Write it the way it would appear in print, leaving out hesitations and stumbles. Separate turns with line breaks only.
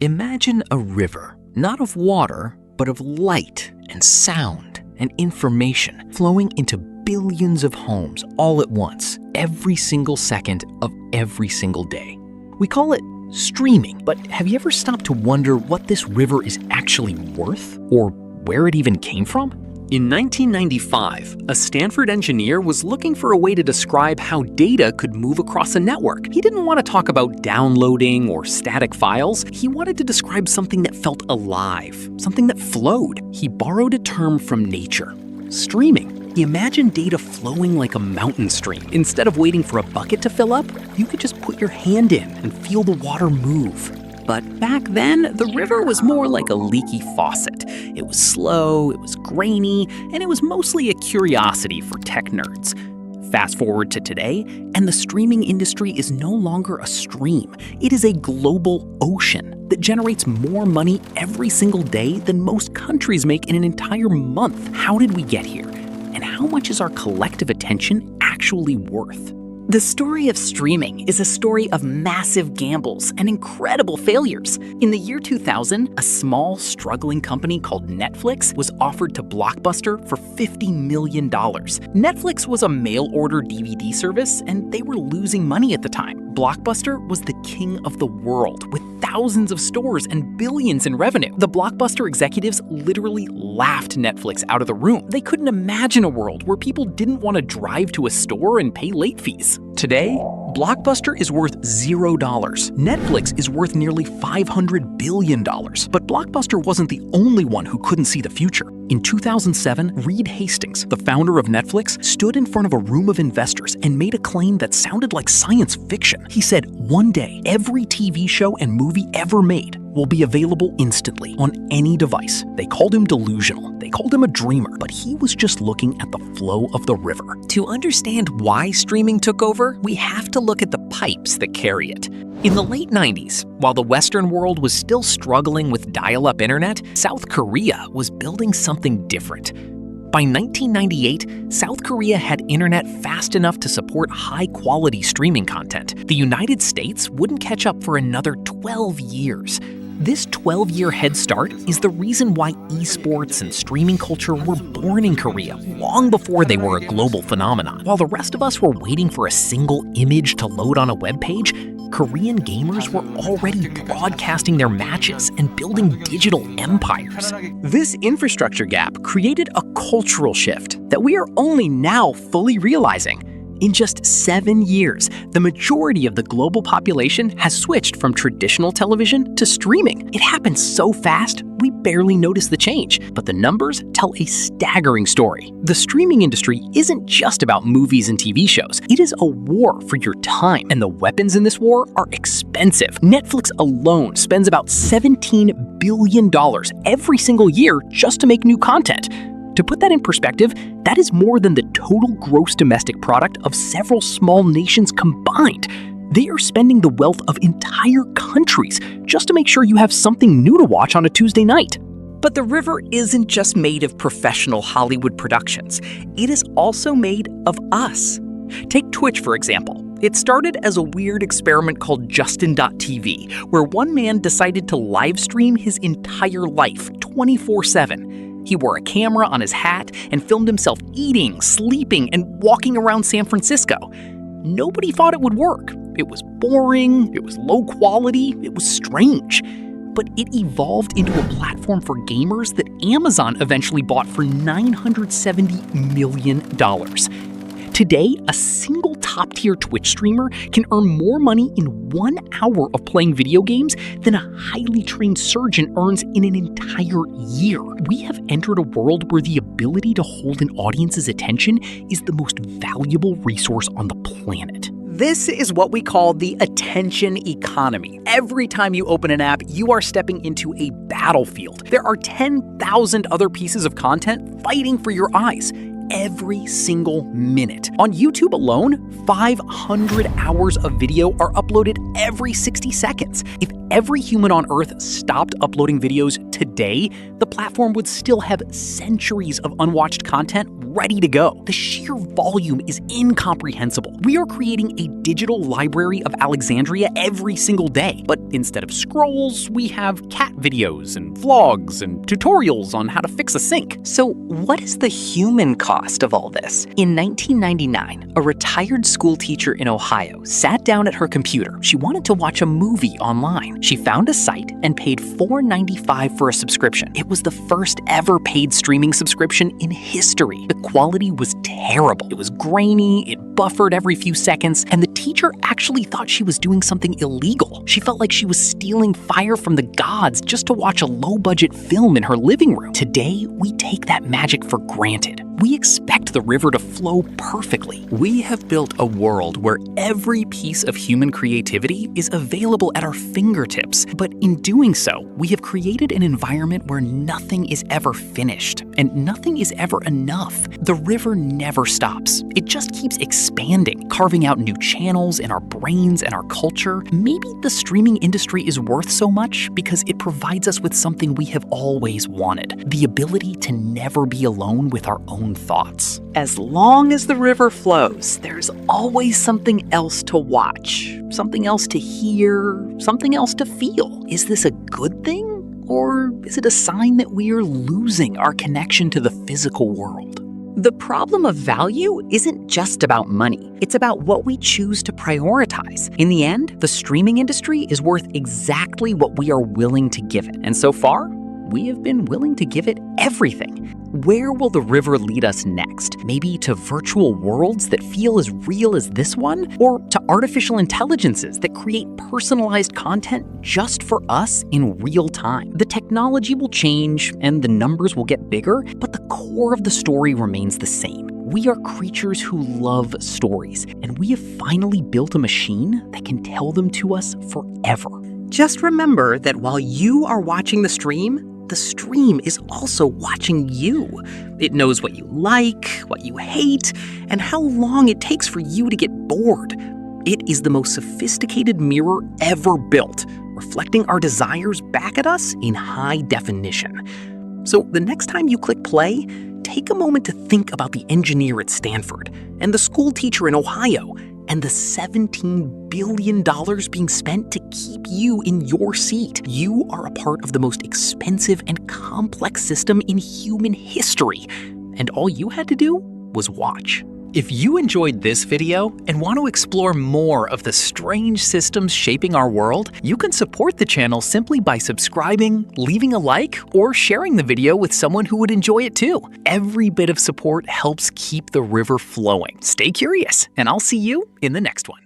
Imagine a river, not of water, but of light and sound and information flowing into billions of homes all at once, every single second of every single day. We call it streaming, but have you ever stopped to wonder what this river is actually worth or where it even came from? In 1995, a Stanford engineer was looking for a way to describe how data could move across a network. He didn't want to talk about downloading or static files. He wanted to describe something that felt alive, something that flowed. He borrowed a term from nature: streaming. He imagined data flowing like a mountain stream. Instead of waiting for a bucket to fill up, you could just put your hand in and feel the water move. But back then, the river was more like a leaky faucet. It was slow, it was grainy, and it was mostly a curiosity for tech nerds. Fast forward to today, and the streaming industry is no longer a stream. It is a global ocean that generates more money every single day than most countries make in an entire month. How did we get here? And how much is our collective attention actually worth?
The story of streaming is a story of massive gambles and incredible failures. In the year 2000, a small, struggling company called Netflix was offered to Blockbuster for $50 million. Netflix was a mail-order DVD service, and they were losing money at the time. Blockbuster was the king of the world, with thousands of stores and billions in revenue. The Blockbuster executives literally laughed Netflix out of the room. They couldn't imagine a world where people didn't want to drive to a store and pay late fees. Today, Blockbuster is worth $0. Netflix is worth nearly $500 billion. But Blockbuster wasn't the only one who couldn't see the future. In 2007, Reed Hastings, the founder of Netflix, stood in front of a room of investors and made a claim that sounded like science fiction. He said, "One day, every TV show and movie ever made will be available instantly on any device." They called him delusional. They called him a dreamer, but he was just looking at the flow of the river.
To understand why streaming took over, we have to look at the pipes that carry it. In the late 90s, while the Western world was still struggling with dial-up internet, South Korea was building something different. By 1998, South Korea had internet fast enough to support high-quality streaming content. The United States wouldn't catch up for another 12 years. This 12-year head start is the reason why esports and streaming culture were born in Korea long before they were a global phenomenon. While the rest of us were waiting for a single image to load on a web page, Korean gamers were already broadcasting their matches and building digital empires. This infrastructure gap created a cultural shift that we are only now fully realizing. In just 7 years, the majority of the global population has switched from traditional television to streaming. It happened so fast, we barely noticed the change, but the numbers tell a staggering story. The streaming industry isn't just about movies and TV shows. It is a war for your time, and the weapons in this war are expensive. Netflix alone spends about $17 billion every single year just to make new content. To put that in perspective, that is more than the total gross domestic product of several small nations combined. They are spending the wealth of entire countries just to make sure you have something new to watch on a Tuesday night.
But the river isn't just made of professional Hollywood productions. It is also made of us. Take Twitch, for example. It started as a weird experiment called Justin.tv, where one man decided to live stream his entire life 24/7. He wore a camera on his hat and filmed himself eating, sleeping, and walking around San Francisco. Nobody thought it would work. It was boring, it was low quality, it was strange. But it evolved into a platform for gamers that Amazon eventually bought for $970 million. Today, a single top-tier Twitch streamer can earn more money in 1 hour of playing video games than a highly trained surgeon earns in an entire year. We have entered a world where the ability to hold an audience's attention is the most valuable resource on the planet. This is what we call the attention economy. Every time you open an app, you are stepping into a battlefield. There are 10,000 other pieces of content fighting for your eyes. every single minute. On YouTube alone, 500 hours of video are uploaded every 60 seconds. If every human on Earth stopped uploading videos today, the platform would still have centuries of unwatched content ready to go. The sheer volume is incomprehensible. We are creating a digital library of Alexandria every single day, but instead of scrolls, we have cat videos and vlogs and tutorials on how to fix a sink.
So what is the human cost of all this? In 1999, a retired school teacher in Ohio sat down at her computer. She wanted to watch a movie online. She found a site and paid $4.95 for a subscription. It was the first ever paid streaming subscription in history. The quality was terrible. It was grainy, it buffered every few seconds, and the teacher actually thought she was doing something illegal. She felt like she was stealing fire from the gods just to watch a low-budget film in her living room. Today, we take that magic for granted. We expect the river to flow perfectly.
We have built a world where every piece of human creativity is available at our fingertips. But in doing so, we have created an environment where nothing is ever finished and nothing is ever enough. The river never stops. It just keeps expanding, carving out new channels in our brains and our culture. Maybe the streaming industry is worth so much because it provides us with something we have always wanted: the ability to never be alone with our own thoughts.
As long as the river flows, there's always something else to watch, something else to hear, something else to feel. Is this a good thing? Or is it a sign that we're losing our connection to the physical world? The problem of value isn't just about money. It's about what we choose to prioritize. In the end, the streaming industry is worth exactly what we are willing to give it. And so far, we have been willing to give it everything. Where will the river lead us next? Maybe to virtual worlds that feel as real as this one? Or to artificial intelligences that create personalized content just for us in real time? The technology will change and the numbers will get bigger, but the core of the story remains the same. We are creatures who love stories, and we have finally built a machine that can tell them to us forever.
Just remember that while you are watching the stream is also watching you. It knows what you like, what you hate, and how long it takes for you to get bored. It is the most sophisticated mirror ever built, reflecting our desires back at us in high definition. So the next time you click play, take a moment to think about the engineer at Stanford and the school teacher in Ohio and the $17 billion being spent to keep you in your seat. You are a part of the most expensive and complex system in human history, and all you had to do was watch. If you enjoyed this video and want to explore more of the strange systems shaping our world, you can support the channel simply by subscribing, leaving a like, or sharing the video with someone who would enjoy it too. Every bit of support helps keep the river flowing. Stay curious, and I'll see you in the next one.